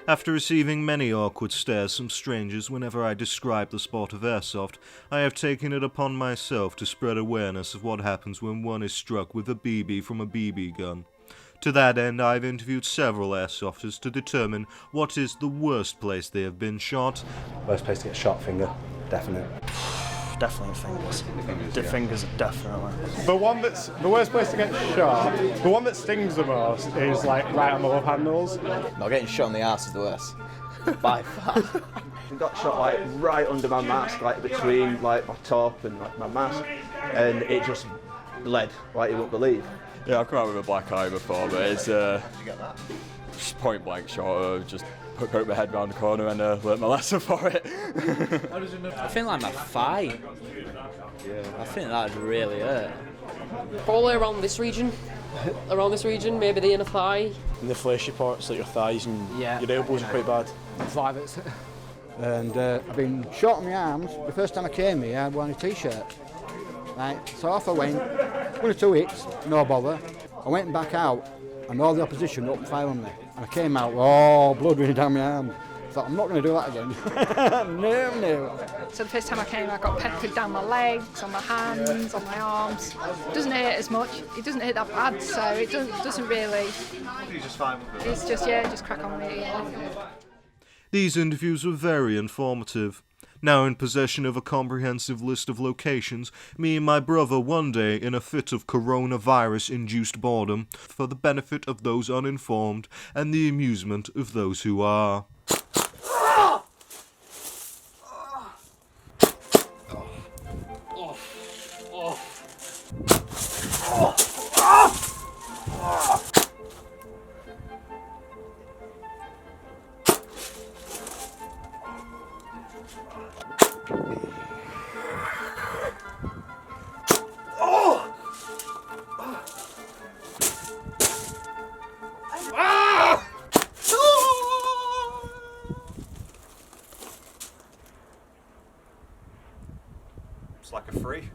After receiving many awkward stares from strangers whenever I describe the sport of airsoft, I have taken it upon myself to spread awareness of what happens when one is struck with a BB from a BB gun. To that end, I have interviewed several airsofters to determine what is the worst place they have been shot. Worst place to get shot, finger, definite. Definitely fingers. Fingers are definitely. The worst place to get shot, the one that stings the most is like right on the love handles. No, getting shot in the arse is the worst. By far. I got shot like right under my mask, like between like my top and like my mask, and it just bled like you wouldn't believe. Yeah, I've come out with a black eye before, but it's just point blank shot. Just poked my head round the corner and learnt my lesson for it. I think like my thigh. Yeah. I think that'd really hurt. Probably around this region. Maybe the inner thigh. And the fleshy parts, like your thighs and your elbows are quite bad. Privates. And I've been shot on my arms. The first time I came here, I had wearing a t-shirt. Right, so off I went, 1 or 2 hits, no bother. I went back out, and all the opposition opened fire on me. And I came out, blood running down my arm. I thought, I'm not going to do that again. No. So the first time I came, I got peppered down my legs, on my hands, on my arms. It doesn't hurt as much. It doesn't hurt that bad, so it doesn't really. You're just fine with it? It's just crack on with it. These interviews were very informative. Now in possession of a comprehensive list of locations, me and my brother one day, in a fit of coronavirus-induced boredom, for the benefit of those uninformed and the amusement of those who are. It's like a free.